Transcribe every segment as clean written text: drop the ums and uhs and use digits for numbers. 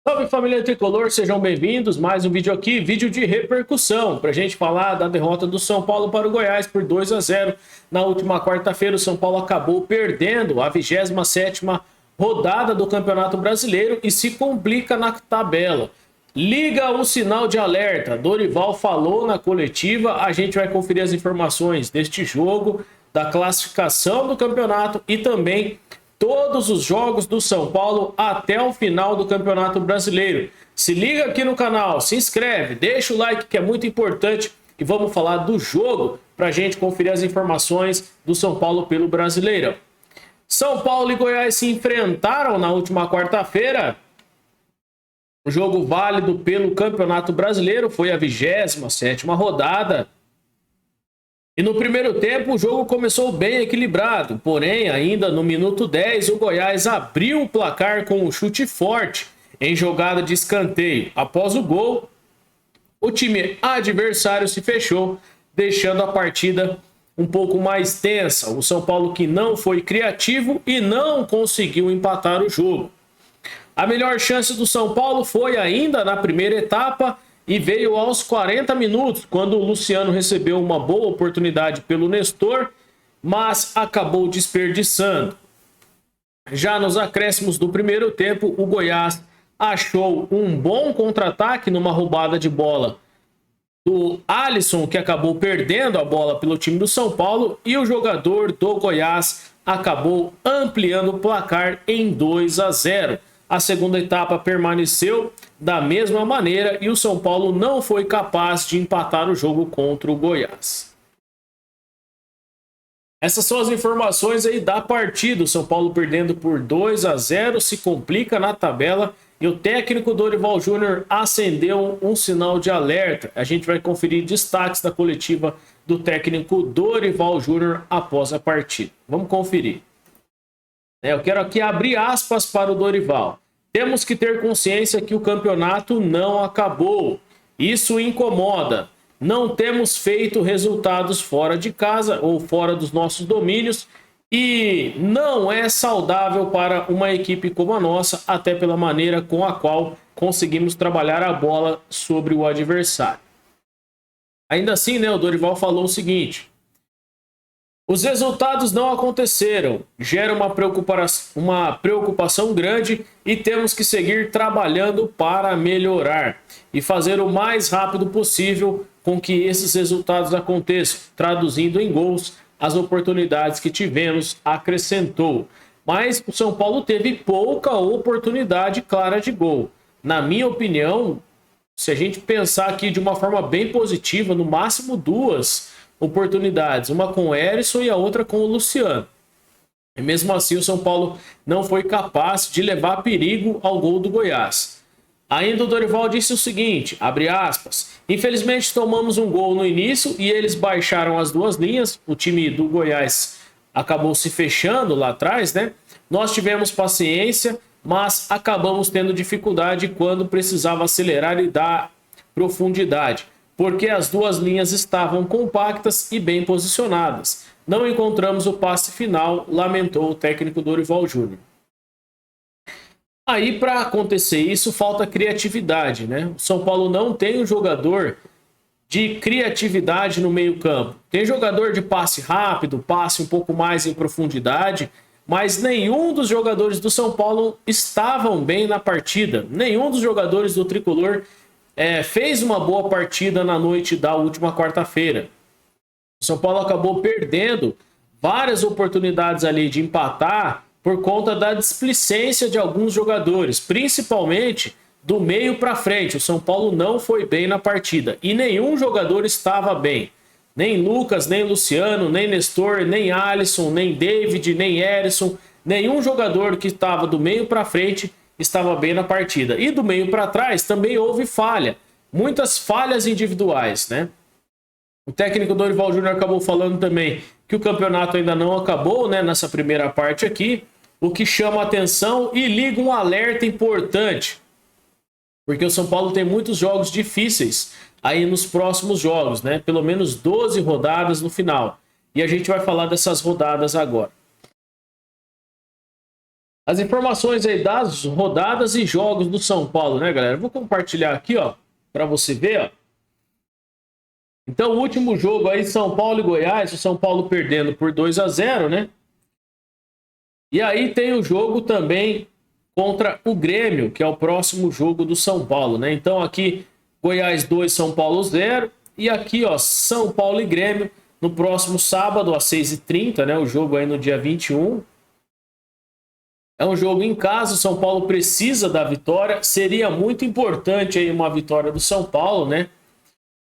Salve família tricolor, sejam bem-vindos. Mais um vídeo aqui, vídeo de repercussão, para a gente falar da derrota do São Paulo para o Goiás por 2-0. Na última quarta-feira, o São Paulo acabou perdendo a 27ª rodada do Campeonato Brasileiro e se complica na tabela. Liga o sinal de alerta. Dorival falou na coletiva, a gente vai conferir as informações deste jogo, da classificação do campeonato e também todos os jogos do São Paulo até o final do Campeonato Brasileiro. Se liga aqui no canal, se inscreve, deixa o like que é muito importante e vamos falar do jogo para a gente conferir as informações do São Paulo pelo Brasileirão. São Paulo e Goiás se enfrentaram na última quarta-feira. O jogo válido pelo Campeonato Brasileiro foi a 27ª rodada. E no primeiro tempo o jogo começou bem equilibrado, porém ainda no minuto 10 o Goiás abriu o placar com um chute forte em jogada de escanteio. Após o gol, o time adversário se fechou, deixando a partida um pouco mais tensa. O São Paulo que não foi criativo e não conseguiu empatar o jogo. A melhor chance do São Paulo foi ainda na primeira etapa e veio aos 40 minutos, quando o Luciano recebeu uma boa oportunidade pelo Nestor, mas acabou desperdiçando. Já nos acréscimos do primeiro tempo, o Goiás achou um bom contra-ataque numa roubada de bola do Alisson, que acabou perdendo a bola pelo time do São Paulo, e o jogador do Goiás acabou ampliando o placar em 2-0. A segunda etapa permaneceu da mesma maneira e o São Paulo não foi capaz de empatar o jogo contra o Goiás. Essas são as informações aí da partida. O São Paulo perdendo por 2-0, se complica na tabela e o técnico Dorival Júnior acendeu um sinal de alerta. A gente vai conferir destaques da coletiva do técnico Dorival Júnior após a partida. Vamos conferir. Eu quero aqui abrir aspas para o Dorival. Temos que ter consciência que o campeonato não acabou. Isso incomoda. Não temos feito resultados fora de casa ou fora dos nossos domínios e não é saudável para uma equipe como a nossa, até pela maneira com a qual conseguimos trabalhar a bola sobre o adversário. Ainda assim, o Dorival falou o seguinte: os resultados não aconteceram, gera uma preocupação grande e temos que seguir trabalhando para melhorar e fazer o mais rápido possível com que esses resultados aconteçam, traduzindo em gols as oportunidades que tivemos, acrescentou. Mas o São Paulo teve pouca oportunidade clara de gol. Na minha opinião, se a gente pensar aqui de uma forma bem positiva, no máximo duas oportunidades, uma com o Erisson e a outra com o Luciano. E mesmo assim o São Paulo não foi capaz de levar perigo ao gol do Goiás. Ainda o Dorival disse o seguinte, abre aspas, infelizmente tomamos um gol no início e eles baixaram as duas linhas, o time do Goiás acabou se fechando lá atrás, Nós tivemos paciência, mas acabamos tendo dificuldade quando precisava acelerar e dar profundidade, porque as duas linhas estavam compactas e bem posicionadas. Não encontramos o passe final, lamentou o técnico Dorival Júnior. Aí, para acontecer isso, falta criatividade, O São Paulo não tem um jogador de criatividade no meio-campo. Tem jogador de passe rápido, passe um pouco mais em profundidade, mas nenhum dos jogadores do São Paulo estavam bem na partida. Nenhum dos jogadores do tricolor fez uma boa partida na noite da última quarta-feira. O São Paulo acabou perdendo várias oportunidades ali de empatar por conta da displicência de alguns jogadores, principalmente do meio para frente. O São Paulo não foi bem na partida e nenhum jogador estava bem. Nem Lucas, nem Luciano, nem Nestor, nem Alisson, nem David, nem Erisson. Nenhum jogador que estava do meio para frente estava bem na partida. E do meio para trás também houve falha. Muitas falhas individuais, O técnico Dorival Júnior acabou falando também que o campeonato ainda não acabou, nessa primeira parte aqui. O que chama a atenção e liga um alerta importante. Porque o São Paulo tem muitos jogos difíceis aí nos próximos jogos, Pelo menos 12 rodadas no final. E a gente vai falar dessas rodadas agora. As informações aí das rodadas e jogos do São Paulo, né, galera? Eu vou compartilhar aqui, ó, para você ver, ó. Então, o último jogo aí, São Paulo e Goiás, o São Paulo perdendo por 2-0, né? E aí tem o jogo também contra o Grêmio, que é o próximo jogo do São Paulo, né? Então aqui Goiás 2, São Paulo 0. E aqui, ó, São Paulo e Grêmio no próximo sábado às 6h30, né? O jogo aí no dia 21. É um jogo em casa, o São Paulo precisa da vitória. Seria muito importante aí uma vitória do São Paulo, né?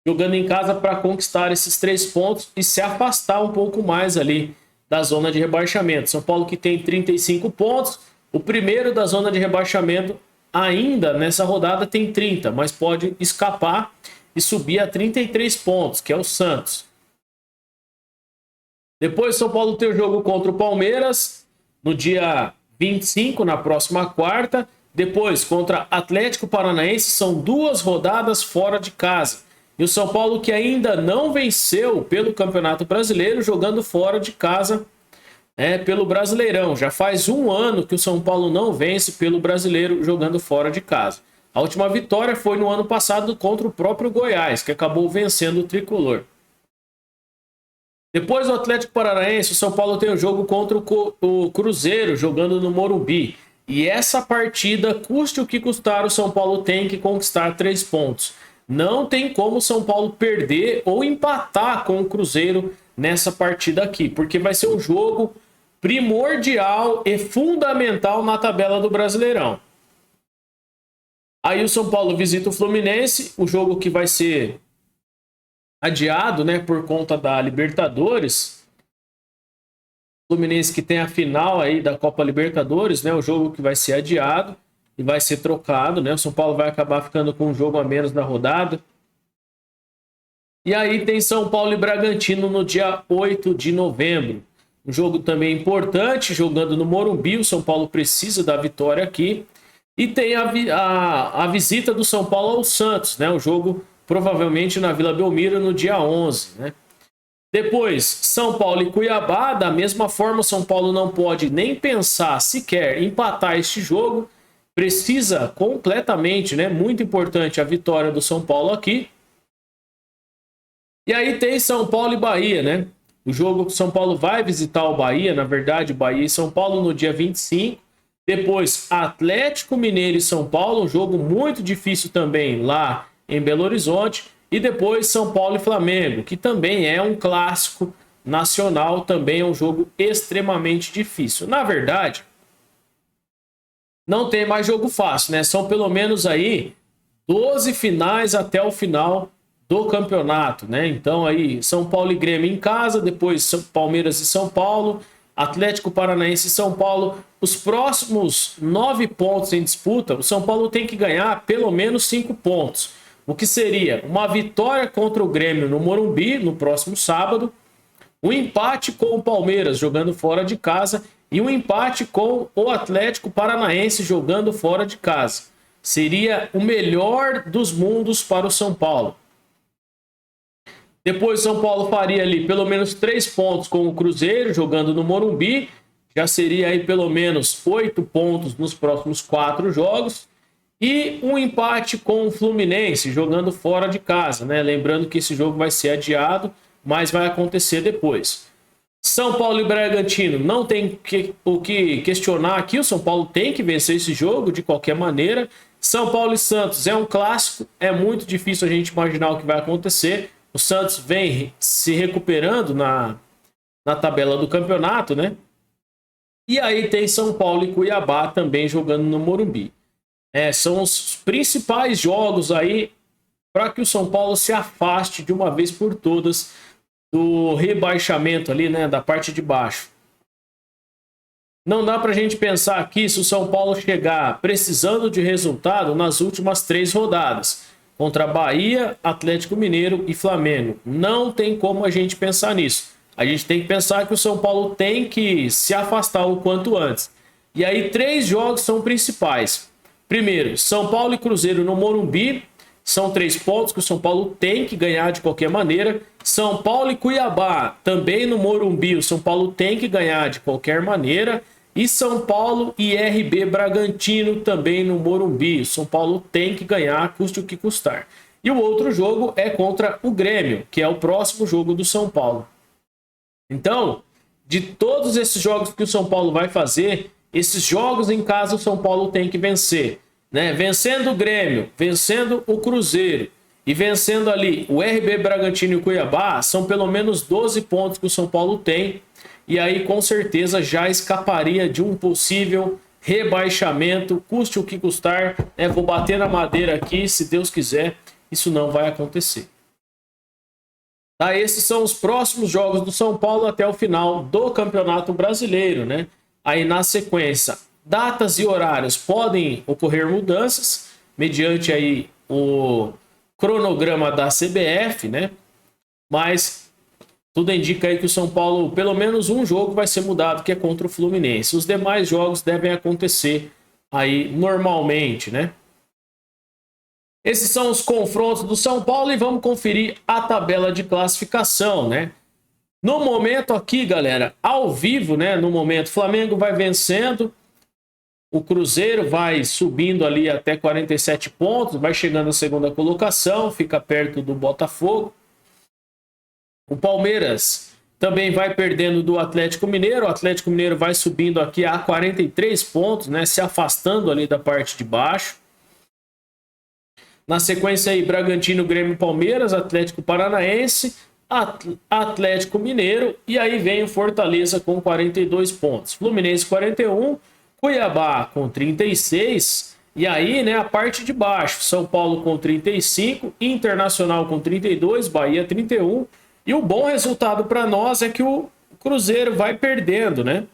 Jogando em casa para conquistar esses 3 pontos e se afastar um pouco mais ali da zona de rebaixamento. São Paulo que tem 35 pontos, o primeiro da zona de rebaixamento ainda nessa rodada tem 30, mas pode escapar e subir a 33 pontos, que é o Santos. Depois São Paulo tem o jogo contra o Palmeiras no dia 25, na próxima quarta. Depois contra Atlético Paranaense, são 2 rodadas fora de casa. E o São Paulo que ainda não venceu pelo Campeonato Brasileiro, jogando fora de casa, pelo Brasileirão. Já faz 1 ano que o São Paulo não vence pelo Brasileiro, jogando fora de casa. A última vitória foi no ano passado contra o próprio Goiás, que acabou vencendo o Tricolor. Depois do Atlético Paranaense, o São Paulo tem o jogo contra o Cruzeiro, jogando no Morumbi. E essa partida, custe o que custar, o São Paulo tem que conquistar 3 pontos. Não tem como o São Paulo perder ou empatar com o Cruzeiro nessa partida aqui, porque vai ser um jogo primordial e fundamental na tabela do Brasileirão. Aí o São Paulo visita o Fluminense, o jogo que vai ser adiado, né, por conta da Libertadores. O Fluminense que tem a final aí da Copa Libertadores, né, o jogo que vai ser adiado e vai ser trocado, né? O São Paulo vai acabar ficando com um jogo a menos na rodada. E aí tem São Paulo e Bragantino no dia 8 de novembro. Um jogo também importante, jogando no Morumbi. O São Paulo precisa da vitória aqui. E tem a visita do São Paulo ao Santos, né? O jogo provavelmente na Vila Belmiro no dia 11, né? Depois, São Paulo e Cuiabá. Da mesma forma, o São Paulo não pode nem pensar sequer empatar este jogo. Precisa completamente, né? Muito importante a vitória do São Paulo aqui. E aí tem São Paulo e Bahia, né? O jogo que o São Paulo vai visitar o Bahia, na verdade, Bahia e São Paulo no dia 25. Depois, Atlético Mineiro e São Paulo, um jogo muito difícil também lá em Belo Horizonte. E depois São Paulo e Flamengo, que também é um clássico nacional, também é um jogo extremamente difícil. Na verdade, não tem mais jogo fácil, né? São pelo menos aí 12 finais até o final do campeonato, né? Então aí São Paulo e Grêmio em casa, depois Palmeiras e São Paulo, Atlético Paranaense e São Paulo. Os próximos 9 pontos em disputa, o São Paulo tem que ganhar pelo menos 5 pontos. O que seria uma vitória contra o Grêmio no Morumbi no próximo sábado, um empate com o Palmeiras jogando fora de casa e um empate com o Atlético Paranaense jogando fora de casa. Seria o melhor dos mundos para o São Paulo. Depois São Paulo faria ali pelo menos 3 pontos com o Cruzeiro jogando no Morumbi. Já seria aí pelo menos 8 pontos nos próximos 4 jogos. E um empate com o Fluminense jogando fora de casa, né? Lembrando que esse jogo vai ser adiado, mas vai acontecer depois. São Paulo e Bragantino, não tem o que questionar aqui. O São Paulo tem que vencer esse jogo de qualquer maneira. São Paulo e Santos é um clássico. É muito difícil a gente imaginar o que vai acontecer. O Santos vem se recuperando na tabela do campeonato, né? E aí tem São Paulo e Cuiabá também jogando no Morumbi. São os principais jogos aí para que o São Paulo se afaste de uma vez por todas do rebaixamento ali, né, da parte de baixo. Não dá para a gente pensar aqui se o São Paulo chegar precisando de resultado nas últimas 3 rodadas, contra Bahia, Atlético Mineiro e Flamengo. Não tem como a gente pensar nisso. A gente tem que pensar que o São Paulo tem que se afastar o quanto antes. E aí 3 jogos são principais. Primeiro, São Paulo e Cruzeiro no Morumbi. São 3 pontos que o São Paulo tem que ganhar de qualquer maneira. São Paulo e Cuiabá, também no Morumbi, o São Paulo tem que ganhar de qualquer maneira. E São Paulo e RB Bragantino também no Morumbi. O São Paulo tem que ganhar, custe o que custar. E o outro jogo é contra o Grêmio, que é o próximo jogo do São Paulo. Então, de todos esses jogos que o São Paulo vai fazer, esses jogos em casa o São Paulo tem que vencer, né? Vencendo o Grêmio, vencendo o Cruzeiro e vencendo ali o RB Bragantino e o Cuiabá, são pelo menos 12 pontos que o São Paulo tem. E aí, com certeza, já escaparia de um possível rebaixamento, custe o que custar, né? Vou bater na madeira aqui, se Deus quiser, isso não vai acontecer. Tá, esses são os próximos jogos do São Paulo até o final do Campeonato Brasileiro, né? Aí, na sequência, datas e horários podem ocorrer mudanças, mediante aí o cronograma da CBF, né? Mas tudo indica aí que o São Paulo, pelo menos um jogo vai ser mudado, que é contra o Fluminense. Os demais jogos devem acontecer aí normalmente, né? Esses são os confrontos do São Paulo e vamos conferir a tabela de classificação, né? No momento aqui, galera, ao vivo, né? No momento, Flamengo vai vencendo, o Cruzeiro vai subindo ali até 47 pontos, vai chegando à segunda colocação, fica perto do Botafogo. O Palmeiras também vai perdendo do Atlético Mineiro. O Atlético Mineiro vai subindo aqui a 43 pontos, né? Se afastando ali da parte de baixo. Na sequência aí, Bragantino, Grêmio, Palmeiras, Atlético Paranaense, Atlético Mineiro. E aí vem o Fortaleza com 42 pontos. Fluminense 41, Cuiabá com 36. E aí, né, a parte de baixo, São Paulo com 35, Internacional com 32, Bahia 31. E o bom resultado para nós é que o Cruzeiro vai perdendo, né?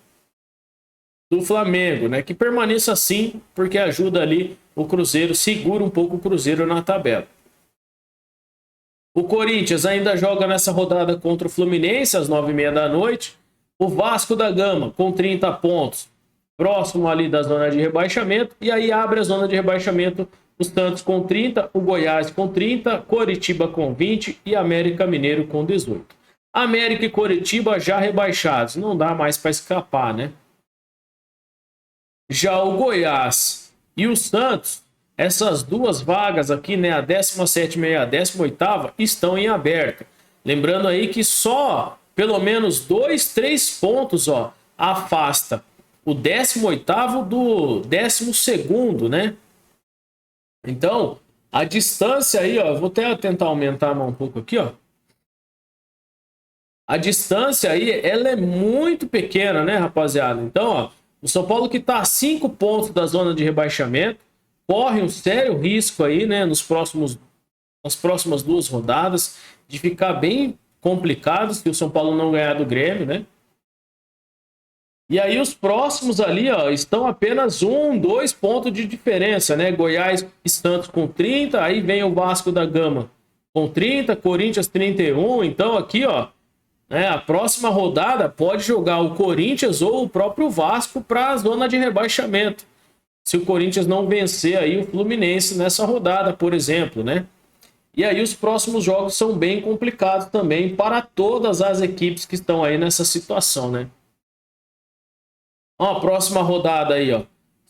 Do Flamengo, né? Que permaneça assim, porque ajuda ali o Cruzeiro, segura um pouco o Cruzeiro na tabela. O Corinthians ainda joga nessa rodada contra o Fluminense às 9h30 da noite. O Vasco da Gama com 30 pontos, próximo ali da zona de rebaixamento. E aí abre a zona de rebaixamento o Santos com 30, o Goiás com 30, Coritiba com 20 e América Mineiro com 18. América e Coritiba já rebaixados, não dá mais para escapar, né? Já o Goiás e o Santos, essas duas vagas aqui, né, a 17ª e a 18ª, estão em aberto. Lembrando aí que só pelo menos 2, 3 pontos, ó, afasta o 18º do 12º, né? Então, a distância aí, ó, eu vou até tentar aumentar um pouco aqui, ó. A distância aí, ela é muito pequena, né, rapaziada? Então, ó, o São Paulo que tá a 5 pontos da zona de rebaixamento, corre um sério risco aí, né, nas próximas 2 rodadas, de ficar bem complicado se o São Paulo não ganhar do Grêmio, né? E aí os próximos ali, ó, estão apenas 1, 2 pontos de diferença, né? Goiás e Santos com 30, aí vem o Vasco da Gama com 30, Corinthians 31. Então aqui, ó, né, a próxima rodada pode jogar o Corinthians ou o próprio Vasco para a zona de rebaixamento. Se o Corinthians não vencer aí o Fluminense nessa rodada, por exemplo, né? E aí os próximos jogos são bem complicados também para todas as equipes que estão aí nessa situação, né? Ó, a próxima rodada aí, ó.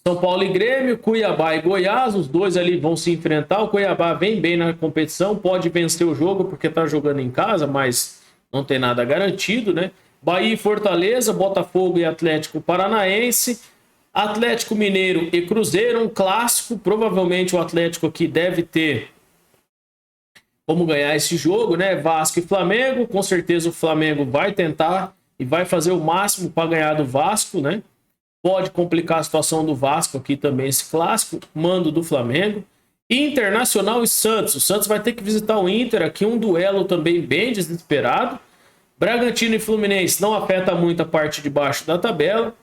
São Paulo e Grêmio, Cuiabá e Goiás, os dois ali vão se enfrentar. O Cuiabá vem bem na competição, pode vencer o jogo porque tá jogando em casa, mas não tem nada garantido, né? Bahia e Fortaleza, Botafogo e Atlético Paranaense, Atlético Mineiro e Cruzeiro, um clássico. Provavelmente o Atlético aqui deve ter como ganhar esse jogo, né? Vasco e Flamengo, com certeza o Flamengo vai tentar e vai fazer o máximo para ganhar do Vasco, né? Pode complicar a situação do Vasco aqui também, esse clássico, mando do Flamengo. Internacional e Santos. O Santos vai ter que visitar o Inter aqui, um duelo também bem desesperado. Bragantino e Fluminense não afeta muito a parte de baixo da tabela.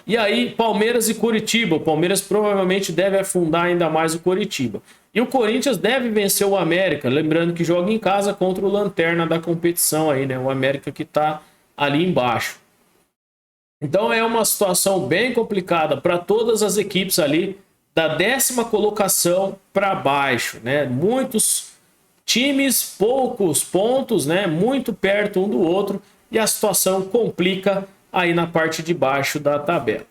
E aí, Palmeiras e Coritiba. O Palmeiras provavelmente deve afundar ainda mais o Coritiba. E o Corinthians deve vencer o América, lembrando que joga em casa contra o lanterna da competição aí, né? O América que tá ali embaixo. Então é uma situação bem complicada para todas as equipes ali da 10ª colocação para baixo, né? Muitos times, poucos pontos, né? Muito perto um do outro e a situação complica aí na parte de baixo da tabela.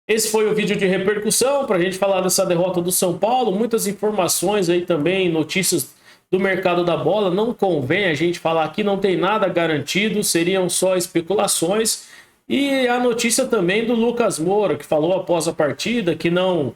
Esse foi o vídeo de repercussão para a gente falar dessa derrota do São Paulo. Muitas informações aí também, notícias do mercado da bola. Não convém a gente falar aqui, não tem nada garantido, seriam só especulações. E a notícia também do Lucas Moura, que falou após a partida que não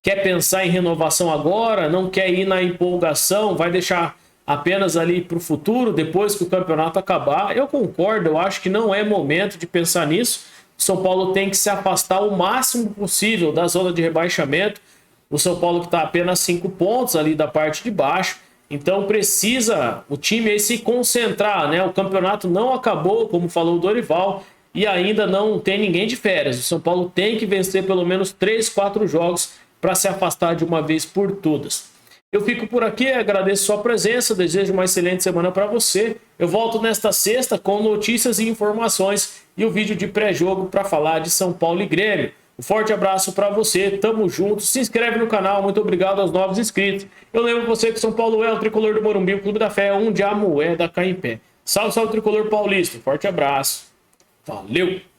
quer pensar em renovação agora, não quer ir na empolgação, vai deixar apenas ali para o futuro, depois que o campeonato acabar. Eu concordo, eu acho que não é momento de pensar nisso. O São Paulo tem que se afastar o máximo possível da zona de rebaixamento. O São Paulo que está apenas 5 pontos ali da parte de baixo. Então precisa o time aí se concentrar, né? O campeonato não acabou, como falou o Dorival, e ainda não tem ninguém de férias. O São Paulo tem que vencer pelo menos 3, 4 jogos para se afastar de uma vez por todas. Eu fico por aqui, agradeço sua presença, desejo uma excelente semana para você. Eu volto nesta sexta com notícias e informações e o vídeo de pré-jogo para falar de São Paulo e Grêmio. Um forte abraço para você, tamo junto, se inscreve no canal, muito obrigado aos novos inscritos. Eu lembro você que São Paulo é o tricolor do Morumbi, o Clube da Fé, onde a moeda cai em pé. Salve, salve, tricolor paulista, forte abraço, valeu!